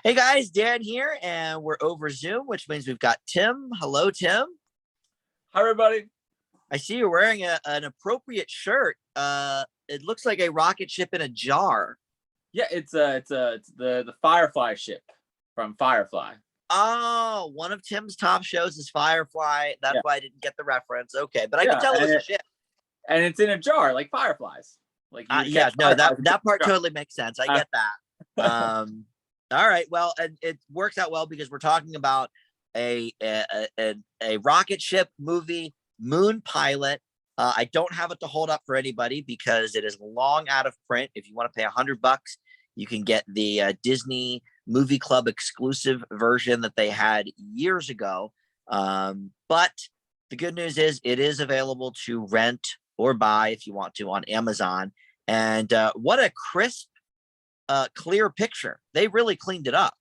Hey guys, Dan here, and we're over Zoom, which means we've got Tim. Hello, Tim. Hi, everybody. I see you're wearing an appropriate shirt. It looks like a rocket ship in a jar. Yeah, it's the Firefly ship from Firefly. Oh, one of Tim's top shows is Firefly. That's Yeah, why I didn't get the reference. Okay, but I could yeah, tell it and was a ship. it's in a jar like fireflies. Like you would Yeah, catch no, that fireflies in that part a jar. totally makes sense. I Uh, get that. All right, well, and it works out well because we're talking about a rocket ship movie, Moon Pilot. I don't have it to hold up for anybody because it is long out of print. If you want to pay $100, you can get the Disney Movie Club exclusive version that they had years ago. But the good news is it is available to rent or buy if you want to on Amazon. And what a crisp, clear picture. They really cleaned it up.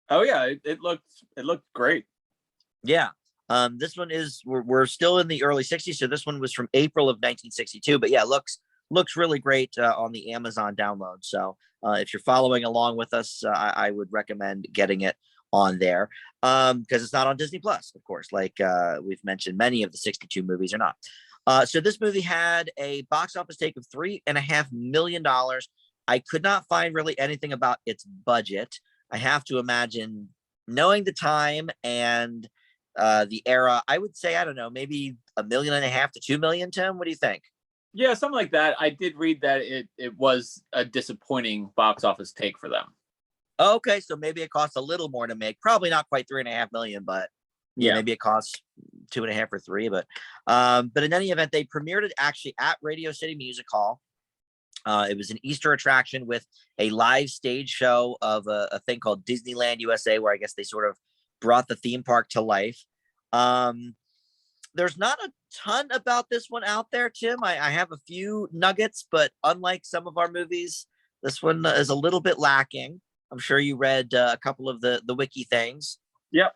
oh yeah, it looked great. Yeah. This one is we're still in the early 60s, so this one was from April of 1962. But yeah, looks really great on the Amazon download. So if you're following along with us, I would recommend getting it on there because it's not on Disney Plus, of course. Like we've mentioned, many of the 62 movies are not. So this movie had a box office take of $3.5 million. I could not find really anything about its budget. I have to imagine, knowing the time and the era, I would say, I don't know, maybe 1.5 million to 2 million. Tim, what do you think? Yeah, something like that. I did read that it was a disappointing box office take for them. Okay, so maybe it costs a little more to make. Probably not quite 3.5 million, but yeah, Yeah. maybe it costs 2.5 or three. But in any event, they premiered it actually at Radio City Music Hall. It was an Easter attraction with a live stage show of a thing called Disneyland USA, where I guess they sort of brought the theme park to life. Um, there's not a ton about this one out there, Tim. I have a few nuggets, but unlike some of our movies, this one is a little bit lacking. I'm sure you read a couple of the wiki things. Yep.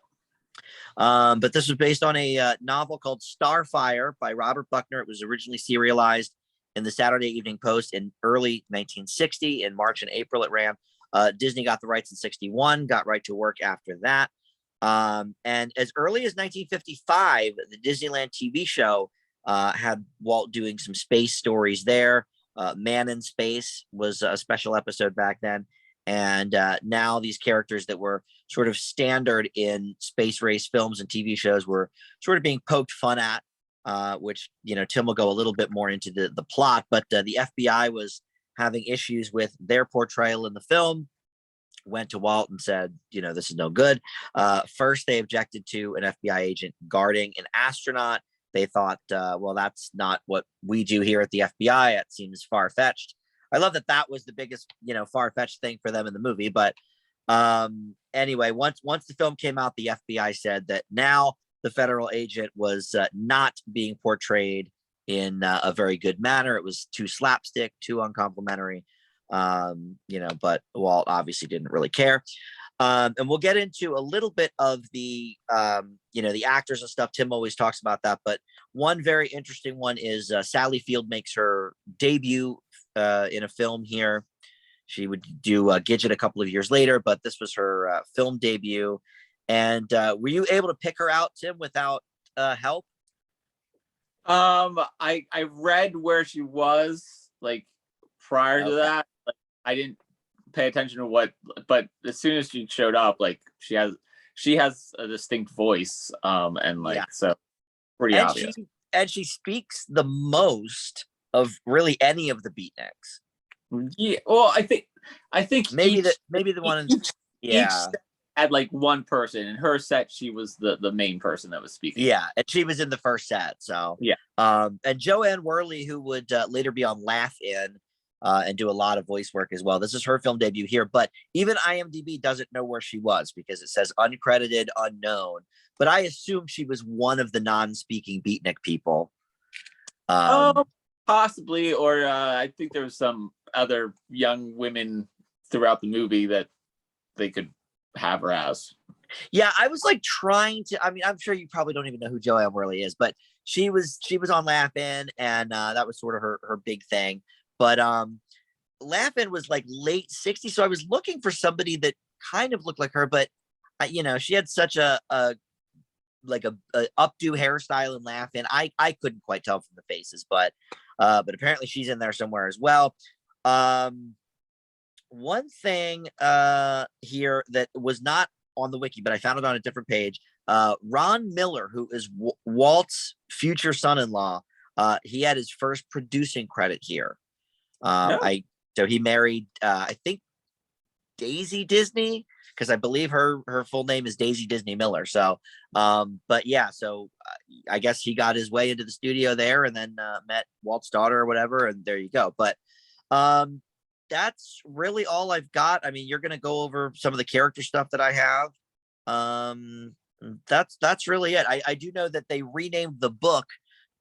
But this was based on a novel called Starfire by Robert Buckner. It was originally serialized in the Saturday Evening Post in early 1960. In March and April, it ran. Disney got the rights in 61, got right to work after that. And as early as 1955, the Disneyland TV show had Walt doing some space stories there. Man in Space was a special episode back then. And now these characters that were sort of standard in space race films and TV shows were sort of being poked fun at, which, Tim will go a little bit more into the plot. But the FBI was having issues with their portrayal in the film, went to Walt and said, this is no good. First, they objected to an FBI agent guarding an astronaut. They thought, well, that's not what we do here at the FBI. It seems far fetched. I love that was the biggest, far fetched thing for them in the movie. But anyway, once the film came out, the FBI said that now the federal agent was not being portrayed in a very good manner. It was too slapstick, too uncomplimentary. But Walt obviously didn't really care. And we'll get into a little bit of the the actors and stuff. Tim always talks about that, but one very interesting one is Sally Field makes her debut in a film here. She would do Gidget a couple of years later, but this was her film debut. And were you able to pick her out, Tim, without help? I read where she was like prior to Okay. that. Like, I didn't pay attention to what, but as soon as she showed up, like she has a distinct voice, and Yeah. like so pretty And obvious. she speaks the most of really any of the beatniks. Yeah, well, I think Maybe the one in, each yeah. set had like one person. In her set, she was the main person that was speaking. Yeah, and she was in the first set. So, Yeah. And Joanne Worley, who would later be on Laugh-In and do a lot of voice work as well. This is her film debut here, but even IMDb doesn't know where she was because it says uncredited, unknown. But I assume she was one of the non-speaking beatnik people. Oh, possibly, or I think there was some other young women throughout the movie that they could have her as. Yeah, I was like trying to. I mean, I'm sure you probably don't even know who Joanne Worley is, but she was on Laugh-In, and that was sort of her big thing. But Laugh-In was like late '60s, so I was looking for somebody that kind of looked like her, but she had such a updo hairstyle and laugh, and I couldn't quite tell from the faces, but apparently she's in there somewhere as well. One thing here that was not on the wiki, but I found it on a different page. Ron Miller, who is Walt's future son-in-law, he had his first producing credit here. So he married, I think, Daisy Disney, because I believe her full name is Daisy Disney Miller. So, but yeah, so I guess he got his way into the studio there, and then met Walt's daughter or whatever, and there you go. But that's really all I've got. I mean, you're going to go over some of the character stuff that I have. That's really it. I do know that they renamed the book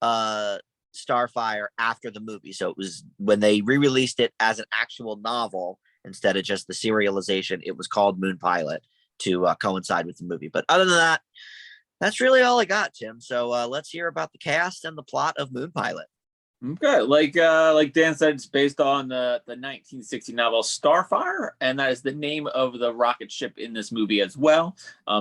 Starfire after the movie. So it was when they re-released it as an actual novel instead of just the serialization, it was called Moon Pilot to coincide with the movie. But other than that, that's really all I got, Tim. So let's hear about the cast and the plot of Moon Pilot. Okay, like Dan said, it's based on the 1960 novel Starfire, and that is the name of the rocket ship in this movie as well.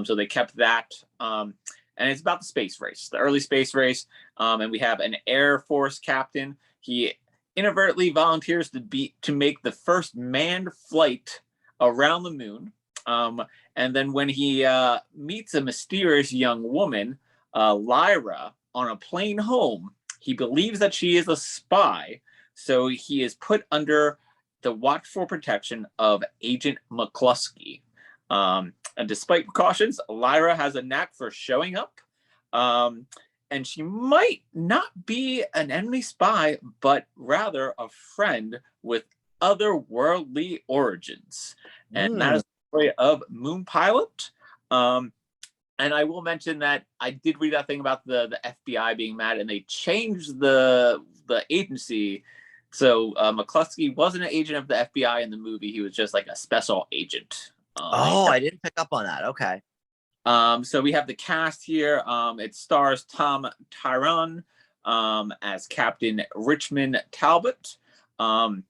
So they kept that, and it's about the space race, the early space race. And we have an Air Force captain. He inadvertently volunteers to make the first manned flight around the moon. And then when he meets a mysterious young woman, Lyra, on a plane home, he believes that she is a spy, so he is put under the watchful protection of Agent McCluskey. And despite precautions, Lyra has a knack for showing up, and she might not be an enemy spy, but rather a friend with otherworldly origins. And that is the story of Moon Pilot. And I will mention that I did read that thing about the FBI being mad, and they changed the agency. So McCluskey wasn't an agent of the FBI in the movie. He was just like a special agent. I didn't pick up on that. Okay. So we have the cast here. It stars Tom Tyrone as Captain Richmond Talbot. Prior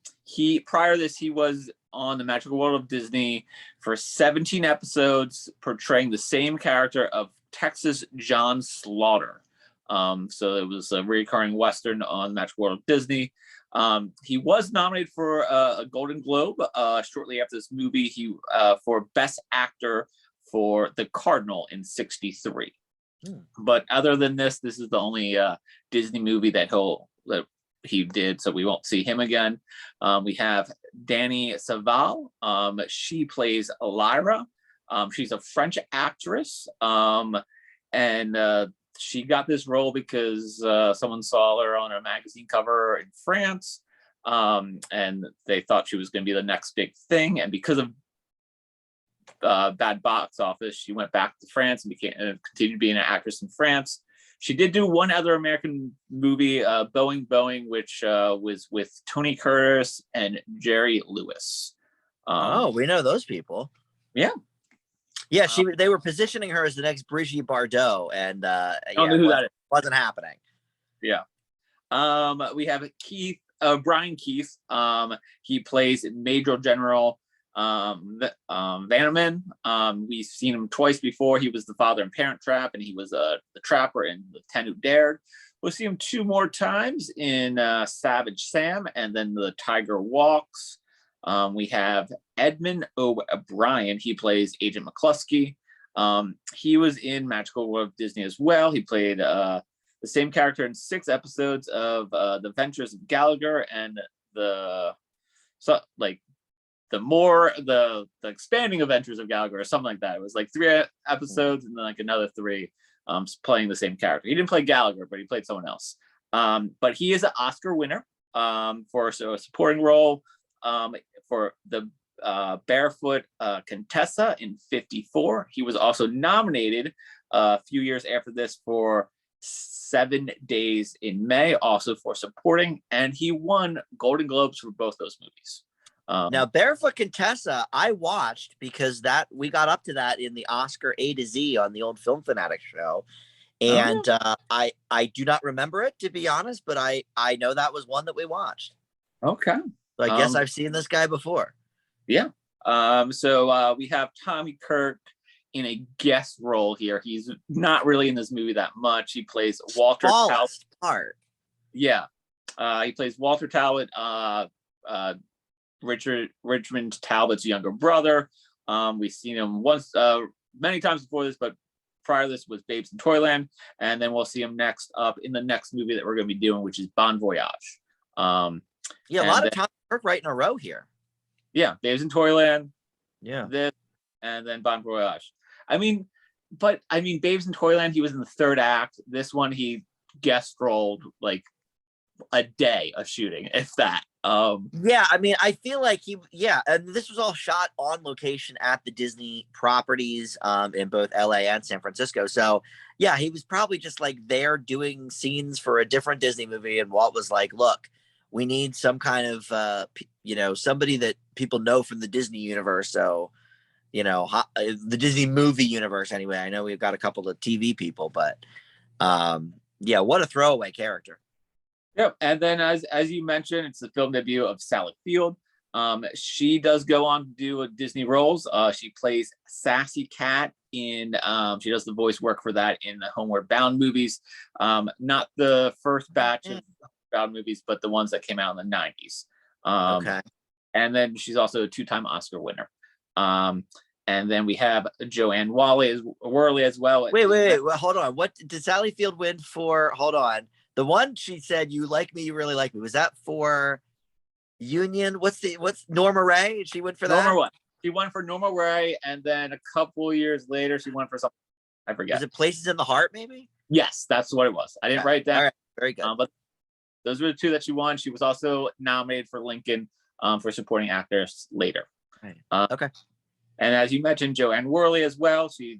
to this, he was on the Magical World of Disney for 17 episodes, portraying the same character of Texas John Slaughter. So it was a recurring Western on Magical World of Disney. He was nominated for a Golden Globe shortly after this movie. He for Best Actor for The Cardinal in '63. But other than this is the only Disney movie that he did, so we won't see him again. We have Danny Saval. She plays Lyra. She's a French actress, and she got this role because someone saw her on a magazine cover in France, and they thought she was going to be the next big thing. And because of bad box office, she went back to France and continued being an actress in France. She did do one other American movie, Boeing, which was with Tony Curtis and Jerry Lewis. We know those people. Yeah. Yeah, they were positioning her as the next Brigitte Bardot, and I don't know who that is. Wasn't happening. Yeah. We have Brian Keith. He plays Major General Vanneman. We've seen him twice before. He was the father in Parent Trap, and he was the trapper in The Ten Who Dared. We'll see him 2 more times in Savage Sam, and then The Tiger Walks. We have Edmund O'Brien. He plays Agent McCluskey. He was in Magical World of Disney as well. He played the same character in 6 episodes of The Ventures of Gallagher, and the expanding adventures of Gallagher, or something like that. It was like 3 episodes and then like another 3 playing the same character. He didn't play Gallagher, but he played someone else. But he is an Oscar winner for a supporting role for the Barefoot Contessa in '54. He was also nominated a few years after this for 7 Days in May, also for supporting, and he won Golden Globes for both those movies. Now, Barefoot Contessa, I watched because we got up to that in the Oscar A to Z on the old Film Fanatic show, and I do not remember it, to be honest, but I know that was one that we watched. Okay, so I guess I've seen this guy before. Yeah. So we have Tommy Kirk in a guest role here. He's not really in this movie that much. He plays Walter Talbot. Smallest part. Yeah, he plays Walter Talbot, Richmond Talbot's younger brother. We've seen him once, many times before this, but prior to this was Babes in Toyland, and then we'll see him next up in the next movie that we're going to be doing, which is Bon Voyage. Yeah, a lot of Tommy Kirk right in a row here. Yeah, Babes in Toyland. Yeah. This, and then Bon Voyage. Babes in Toyland, he was in the third act. This one, he guest rolled like a day of shooting, if that. Yeah, I mean, I feel like and this was all shot on location at the Disney properties in both LA and San Francisco. So yeah, he was probably just like there doing scenes for a different Disney movie, and Walt was like, look, we need some kind of somebody that people know from the Disney universe. So the Disney movie universe anyway. I know we've got a couple of TV people, but what a throwaway character. Yep. And then as you mentioned, it's the film debut of Sally Field. She does go on to do Disney roles. She plays Sassy Cat in she does the voice work for that in the Homeward Bound movies. Not the first batch of Bound movies, but the ones that came out in the 90s. Okay. And then she's also a 2-time Oscar winner. And then we have Joanne Worley as well. Wait, well, hold on. What did Sally Field win for? Hold on. The one she said, "You like me, you really like me." Was that for Union? What's Norma Ray? She went for that. She won for Norma Ray, and then a couple years later, she won for something. I forget. Is it Places in the Heart? Maybe. Yes, that's what it was. I didn't write that. All right, very good. But those were the two that she won. She was also nominated for Lincoln for supporting actress later. Right. Okay. And as you mentioned, Joanne Worley as well. She's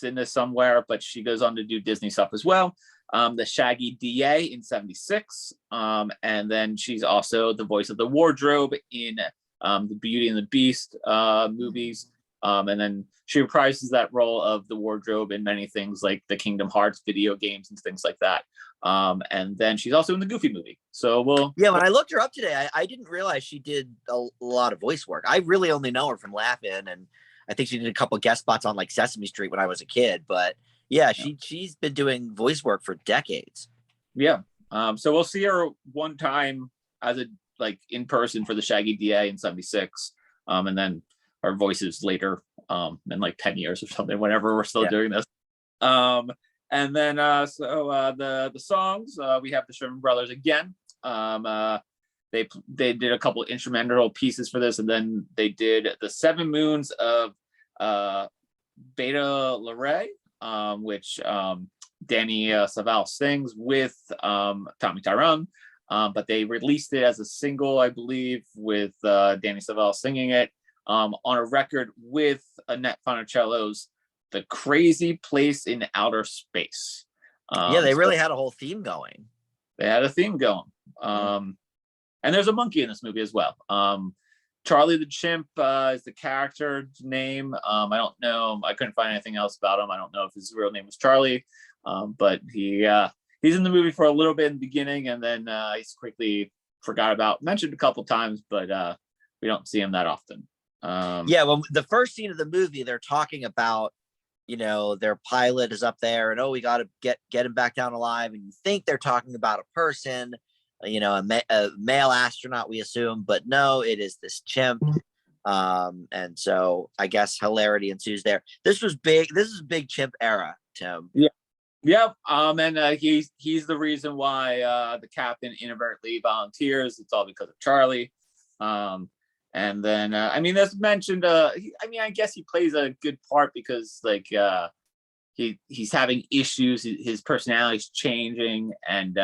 in this somewhere, but she goes on to do Disney stuff as well. The Shaggy DA in 76. And then she's also the voice of the wardrobe in the Beauty and the Beast movies. And then she reprises that role of the wardrobe in many things like the Kingdom Hearts video games and things like that. And then she's also in the Goofy movie. So when I looked her up today, I didn't realize she did a lot of voice work. I really only know her from Laugh-In, and I think she did a couple of guest spots on like Sesame Street when I was a kid. But yeah, she's been doing voice work for decades. Yeah. So we'll see her one time as in person for the Shaggy DA in 76. And then our voices later in like 10 years or something, whenever we're still doing this. And then the songs, we have the Sherman Brothers again. They did a couple instrumental pieces for this, and then they did the 7 Moons of Beta L'Ray, which Danny Savall sings with Tommy Tyrone. But they released it as a single, I believe, with Danny Savall singing it on a record with Annette Funicello's The Crazy Place in Outer Space. They really had a whole theme going. They had a theme going. And there's a monkey in this movie as well. Charlie the Chimp is the character's name. I don't know. I couldn't find anything else about him. I don't know if his real name was Charlie. But he's in the movie for a little bit in the beginning, and then he's quickly mentioned a couple times, but we don't see him that often. Well, the first scene of the movie, they're talking about, their pilot is up there, and we got to get him back down alive. And you think they're talking about a person, a male astronaut, we assume, but no, it is this chimp. And so I guess hilarity ensues there. This was big. This is big chimp era, Tim. Yeah. Yep. And he's the reason why the captain inadvertently volunteers. It's all because of Charlie. And then as mentioned, I guess he plays a good part because he's having issues. His personality's changing, and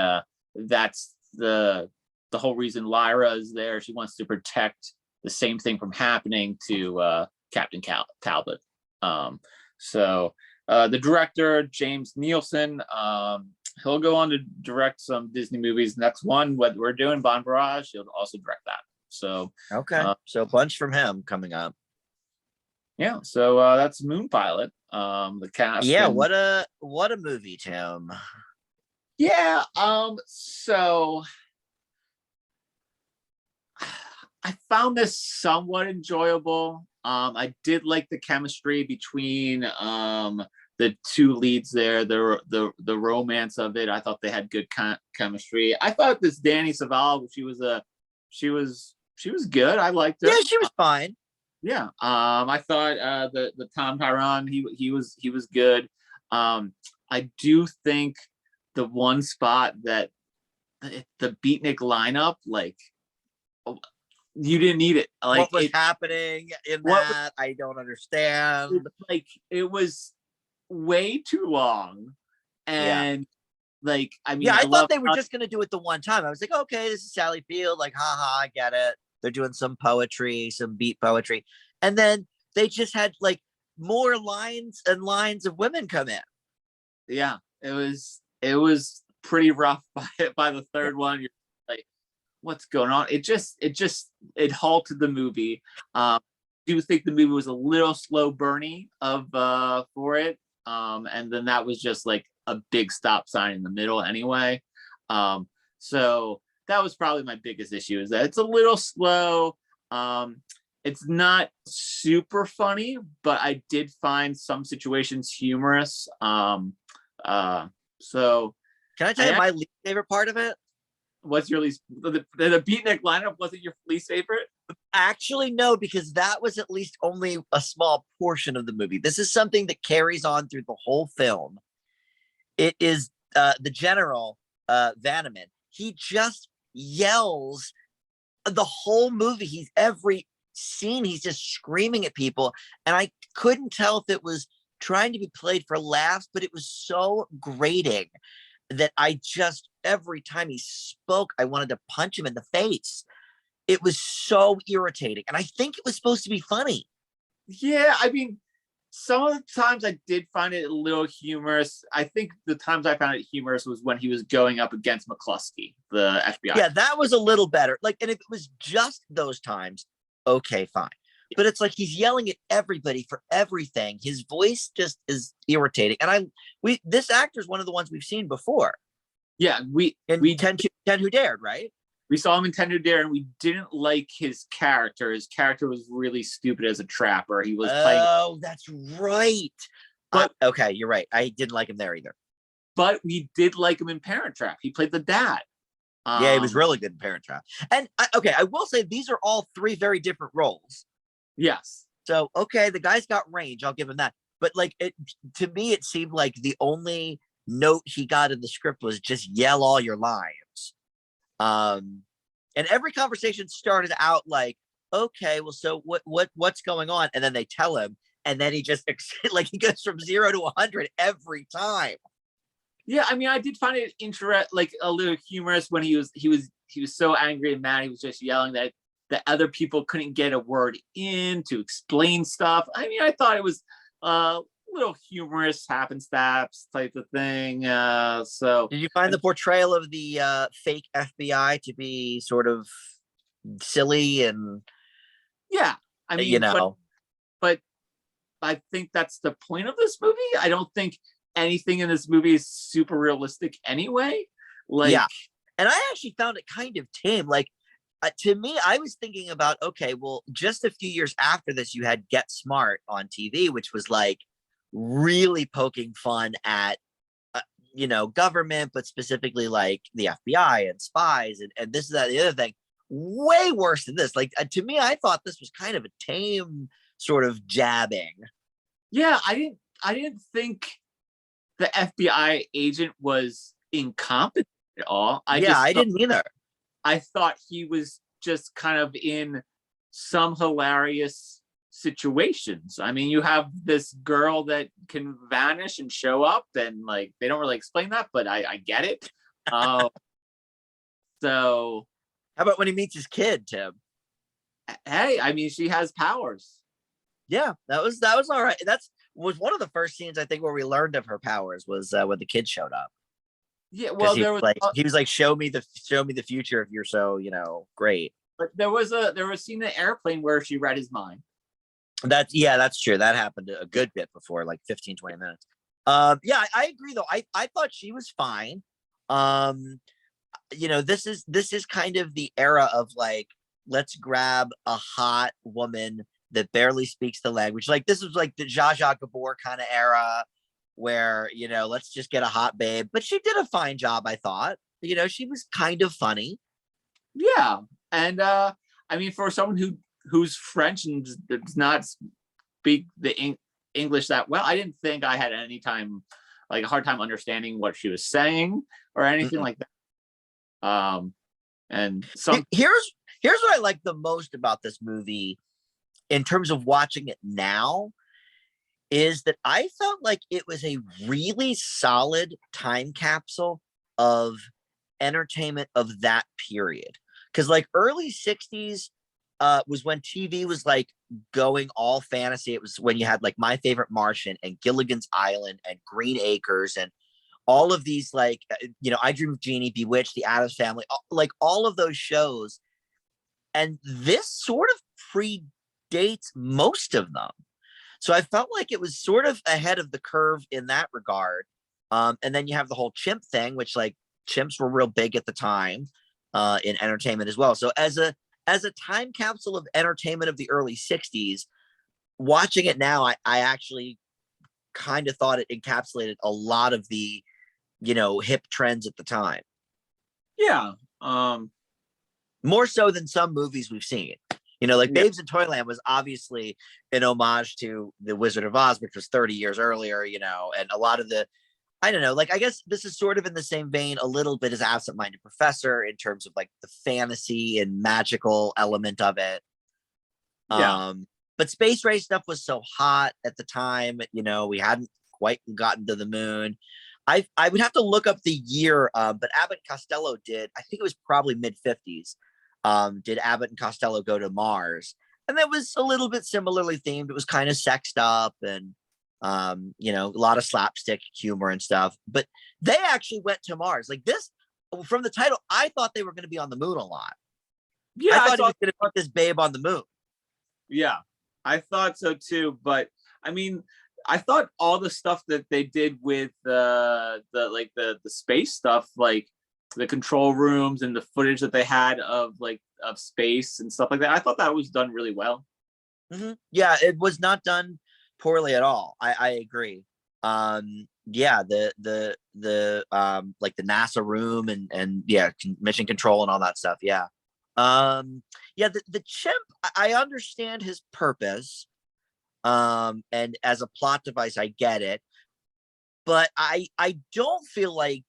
that's the whole reason Lyra is there. She wants to protect the same thing from happening to Captain Talbot. So the director, James Nielsen, he'll go on to direct some Disney movies. Next one, what we're doing, Bon Voyage, he'll also direct that. So okay, so a bunch from him coming up. Yeah, so that's Moon Pilot. The cast. Yeah, what a movie, Tim. Yeah, so I found this somewhat enjoyable. I did like the chemistry between the two leads there, the romance of it. I thought they had good chemistry. I thought this Danny Saval, she was good. I liked her. Yeah, she was fine. Yeah. I thought the Tom Tyrone, he was good. I do think the one spot that the Beatnik lineup, like, you didn't need it. Like, What was happening in that? I don't understand. like, it was way too long. Yeah. And like, I mean, Yeah, I I thought love they were just gonna do it the one time. I was like, okay, this is Sally Field, like, haha, I get it. They're doing some poetry, some beat poetry, and then they just had like more lines and lines of women come in. yeah, it was pretty rough by the Yeah. third one. You're like, what's going on? It halted the movie. Do you think the movie was a little slow burny for it? And then that was just like a big stop sign in the middle anyway. So that was probably my biggest issue, is that it's a little slow. It's not super funny, but I did find some situations humorous. So Can I tell I you my least favorite part of it? what's your least, the Beatnik lineup wasn't your least favorite? Actually, no, because that was at least only a small portion of the movie. This is something that carries on through the whole film. It is the general, Vanneman. He just yells the whole movie. He's every scene, he's just screaming at people. And I couldn't tell if it was trying to be played for laughs, but it was so grating that I just, every time he spoke, I wanted to punch him in the face. It was so irritating. And I think it was supposed to be funny. Yeah, I mean, some of the times I did find it a little humorous. I think the times I found it humorous was when he was going up against McCluskey, the FBI. Yeah, that was a little better. Like, and if it was just those times, okay, fine. But it's like he's yelling at everybody for everything. His voice just is irritating. And this actor is one of the ones we've seen before. Yeah, we Ten Who Dared, right? We saw him in 10 Who Dare, and we didn't like his character. His character was really stupid as a trapper. He was playing. Oh, that's right. But okay, you're right. I didn't like him there either. But we did like him in Parent Trap. He played the dad. Yeah, he was really good in Parent Trap. And I will say these are all three very different roles. Yes. So, okay, the guy's got range. I'll give him that. But like, to me, it seemed like the only note he got in the script was just yell all your lines. And every conversation started out like, okay, well, so what's going on? And then they tell him, and then he just like he goes from 0 to 100 every time. Yeah, I mean, I did find it like a little humorous when he was so angry and mad. He was just yelling that other people couldn't get a word in to explain stuff. I mean, I thought it was little humorous happenstance type of thing. So did you find the portrayal of the fake FBI to be sort of silly? And yeah, I mean, but I think that's the point of this movie. I don't think anything in this movie is super realistic anyway. Like, yeah, and I actually found it kind of tame. Like, to me, I was thinking about, okay, well, just a few years after this, you had Get Smart on TV, which was like really poking fun at government, but specifically like the FBI and spies and this, that, the other thing. Way worse than this. Like, to me, I thought this was kind of a tame sort of jabbing. Yeah, I didn't think the FBI agent was incompetent at all. I didn't either. I thought he was just kind of in some hilarious situations. I mean, you have this girl that can vanish and show up, and like they don't really explain that, but I get it. So how about when he meets his kid, Tim? Hey, I mean, she has powers. Yeah, that was all right. Was one of the first scenes I think where we learned of her powers was when the kid showed up. Yeah, well, he was like, show me the future if you're so great. But there was a scene in the airplane where she read his mind. That's true. That happened a good bit before, like 15-20 minutes. Yeah, I agree though. I thought she was fine. This is kind of the era of like, let's grab a hot woman that barely speaks the language. Like this was like the Zsa Zsa Gabor kind of era where, let's just get a hot babe. But she did a fine job, I thought. She was kind of funny. Yeah. And I mean, for someone who's French and does not speak the English that well, I didn't think I had any time, like a hard time understanding what she was saying or anything like that. And here's what I like the most about this movie in terms of watching it now is that I felt like it was a really solid time capsule of entertainment of that period. Because like early 60s was when TV was like going all fantasy. It was when you had like My Favorite Martian and Gilligan's Island and Green Acres and all of these like, I Dream of Jeannie, Bewitched, The Addams Family, like all of those shows. And this sort of predates most of them. So I felt like it was sort of ahead of the curve in that regard. And then you have the whole chimp thing, which like chimps were real big at the time in entertainment as well. So as a time capsule of entertainment of the early 60s, watching it now, I actually kind of thought it encapsulated a lot of the, hip trends at the time. Yeah. More so than some movies we've seen. Like Babes in Toyland was obviously an homage to The Wizard of Oz, which was 30 years earlier, and a lot of the, I don't know, like, I guess this is sort of in the same vein a little bit as Absent Minded Professor in terms of like the fantasy and magical element of it. Yeah. But space race stuff was so hot at the time, we hadn't quite gotten to the moon. I would have to look up the year, but Abbott and Costello did, I think it was probably mid 50s. Did Abbott and Costello go to Mars? And that was a little bit similarly themed. It was kind of sexed up and, a lot of slapstick humor and stuff. But they actually went to Mars. Like this, from the title, I thought they were going to be on the moon a lot. Yeah, I thought he was going to put this babe on the moon. Yeah, I thought so too. But I mean, I thought all the stuff that they did with the space stuff, like the control rooms and the footage that they had of space and stuff like that, I thought that was done really well. Yeah, it was not done poorly at all. I agree. Yeah, the like the NASA room and yeah, mission control and all that stuff. Yeah. Yeah, the chimp, I understand his purpose. And as a plot device, I get it. But I don't feel like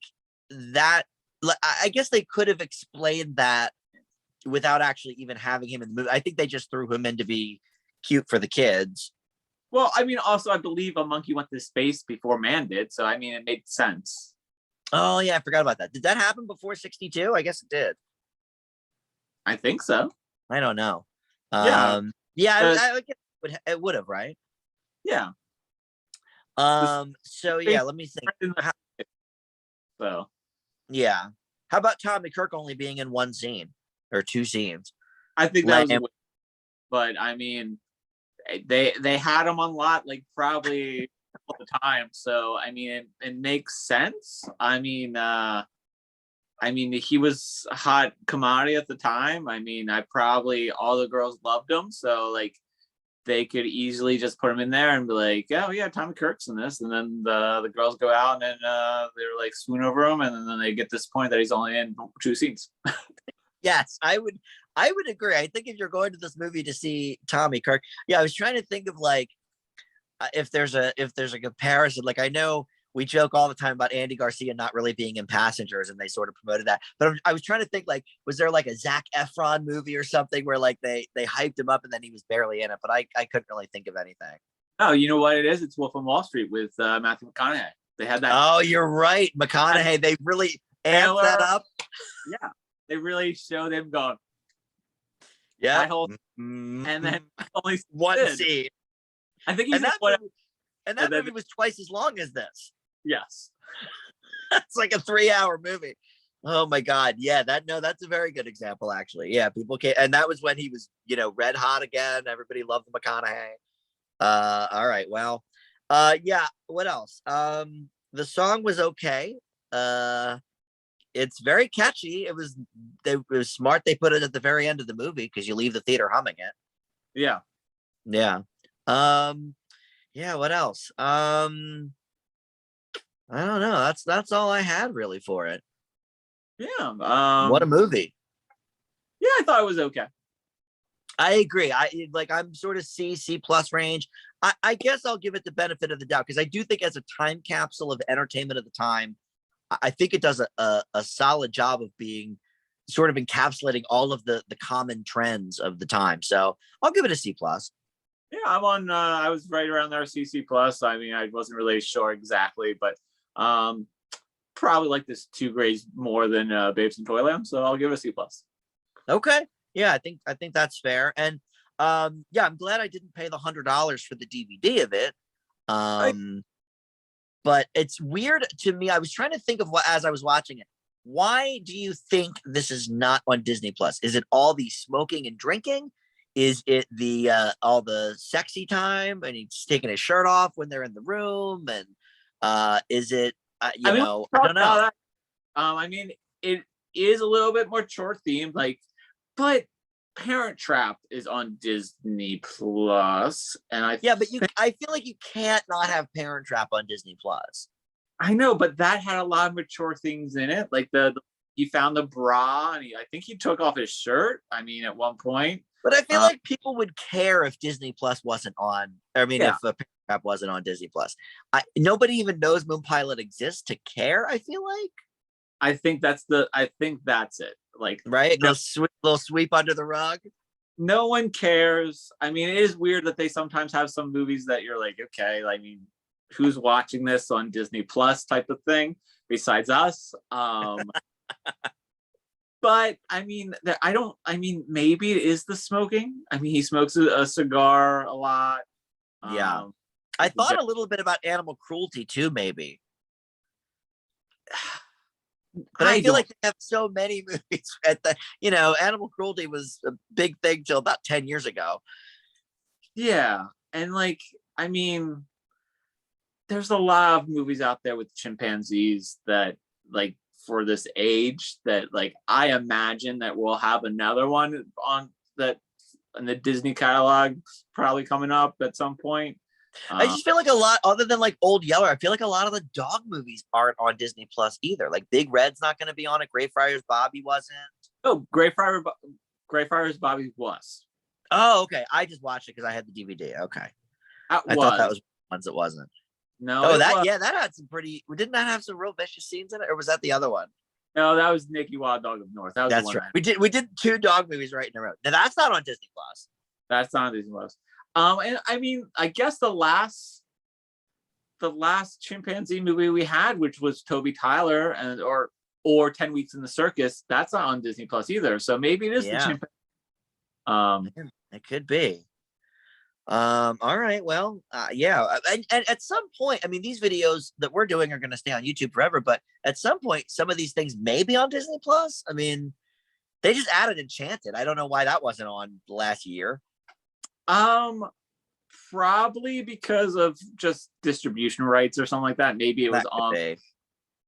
that, I guess they could have explained that without actually even having him in the movie. I think they just threw him in to be cute for the kids. Well, I mean, also, I believe a monkey went to space before man did. So, I mean, it made sense. Oh, yeah, I forgot about that. Did that happen before 62? I guess it did. I think so. I don't know. Yeah. Yeah, I guess it would have, right? Yeah. So, yeah, let me think. So. Yeah. How about Tommy Kirk only being in one scene or two scenes? I think that was, but I mean, they had him on lot like probably all the time. So I mean, it makes sense. I mean, he was a hot commodity at the time. I mean, all the girls loved him. So like, they could easily just put him in there and be like, oh yeah, Tommy Kirk's in this, and then the girls go out and then they're like swoon over him, and then they get this point that he's only in 2 scenes. Yes, I would agree. I think if you're going to this movie to see Tommy Kirk, yeah, I was trying to think of like if there's a comparison. Like I know we joke all the time about Andy Garcia not really being in Passengers, and they sort of promoted that. But I was trying to think like, was there like a Zac Efron movie or something where like they hyped him up and then he was barely in it? But I couldn't really think of anything. Oh, you know what it is? It's Wolf on Wall Street with Matthew McConaughey. They had that. Oh, you're right, McConaughey. They really amped that up. Yeah, they really showed him going. Yeah, and then only one scene. I think he's that movie was twice as long as this. Yes, it's like a 3-hour movie. Oh my god, yeah, that's a very good example actually. Yeah, people can't, and that was when he was red hot again. Everybody loved the McConaughey. All right, well, yeah. What else? The song was okay. It's very catchy. It was smart. They put it at the very end of the movie because you leave the theater humming it. Yeah. Yeah. Um, yeah, what else? I don't know. That's all I had really for it. Yeah. What a movie. Yeah, I thought it was okay. I agree. I'm sort of C plus range. I guess I'll give it the benefit of the doubt because I do think as a time capsule of entertainment of the time, I think it does a solid job of being sort of encapsulating all of the common trends of the time. So I'll give it a C plus. Yeah, I'm on. I was right around there, CC plus. I mean, I wasn't really sure exactly, but um, probably like this two grades more than Babes in Toyland, so I'll give it a C plus. Okay. Yeah, I think that's fair. And yeah, I'm glad I didn't pay the $100 for the DVD of it. I, But it's weird to me. I was trying to think of what as I was watching it. Why do you think this is not on Disney Plus? Is it all the smoking and drinking? Is it the all the sexy time and he's taking his shirt off when they're in the room? And is it I mean, I don't know. that. I mean, it is a little bit more chore themed, like, but Parent Trap is on Disney Plus, and Yeah, but I feel like you can't not have Parent Trap on Disney Plus. I know, but that had a lot of mature things in it, like he found the bra, and I think he took off his shirt. I mean, at one point. But I feel like people would care if Disney Plus wasn't on. I mean, Yeah. if Parent Trap wasn't on Disney Plus, nobody even knows Moon Pilot exists to care. I feel like. I think that's it. Like, right, little sweep under the rug. No one cares. I mean, it is weird that they sometimes have some movies that you're like, okay, I mean, who's watching this on Disney Plus type of thing besides us? But I mean, maybe it is the smoking. I mean, he smokes a cigar a lot. Yeah. I thought a little bit about animal cruelty too, maybe. But I feel like they have so many movies at the, animal cruelty was a big thing till about 10 years ago. Yeah. And like, I mean, there's a lot of movies out there with chimpanzees that, like, for this age, that, like, I imagine that we'll have another one on that in the Disney catalog probably coming up at some point. I just feel like a lot, other than like Old Yeller, I feel like a lot of the dog movies aren't on Disney Plus either. Like Big Red's not going to be on it. Greyfriars Bobby wasn't. Oh, Greyfriars Bobby was. Oh, okay. I just watched it because I had the DVD. Okay. I thought that was ones that wasn't. No. Oh, that had some pretty. Didn't that have some real vicious scenes in it, or was that the other one? No, that was Nicky Wild Dog of North. That was that's right. We did two dog movies right in a row. Now that's not on Disney Plus. That's not on Disney Plus. And I mean, I guess the last chimpanzee movie we had, which was Toby Tyler and or 10 Weeks in the Circus, that's not on Disney Plus either. So maybe it is the chimpanzee. It could be. All right. Well, yeah. And at some point, I mean, these videos that we're doing are going to stay on YouTube forever, but at some point, some of these things may be on Disney Plus. I mean, they just added Enchanted. I don't know why that wasn't on last year. Probably because of just distribution rights or something like that. Maybe it was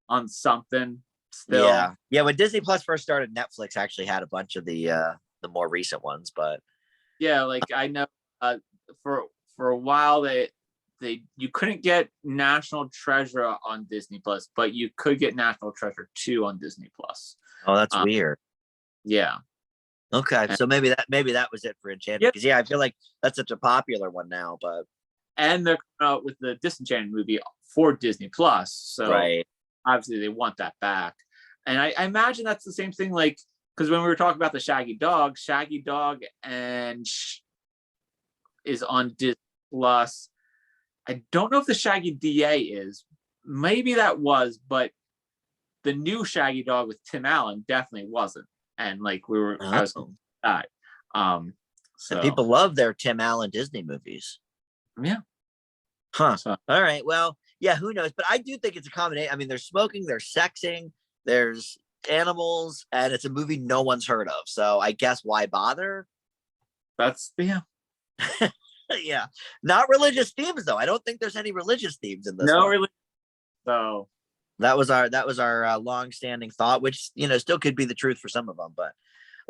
on something still. Yeah. When Disney Plus first started, Netflix actually had a bunch of the more recent ones, but yeah, like I know for a while you couldn't get National Treasure on Disney Plus, but you could get National Treasure 2 on Disney Plus. Oh, that's weird. Yeah. Okay, so maybe that was it for Enchanted. Because I feel like that's such a popular one now. But and they're coming out with the Disenchanted movie for Disney Plus, so right. Obviously they want that back. And I imagine that's the same thing, like, because when we were talking about the Shaggy Dog and is on Disney Plus. I don't know if the Shaggy DA is. Maybe that was, but the new Shaggy Dog with Tim Allen definitely wasn't. And like I was that. So and people love their Tim Allen Disney movies. Yeah. Huh. So, all right. Well, yeah, who knows? But I do think it's a combination. I mean, there's smoking, there's sexing, there's animals, and it's a movie no one's heard of. So I guess why bother? That's yeah. Not religious themes though. I don't think there's any religious themes in this. No religious. So that was our long-standing thought, which still could be the truth for some of them. But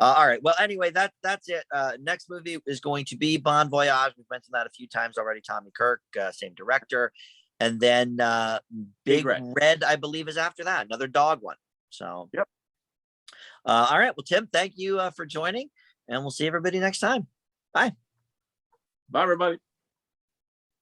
All right. Well, anyway, that's it. Next movie is going to be Bon Voyage. We've mentioned that a few times already. Tommy Kirk, same director, and then Big Big Red. Red, I believe, is after that. Another dog one. So, Yep. All right. Well, Tim, thank you for joining, and we'll see everybody next time. Bye. Bye, everybody.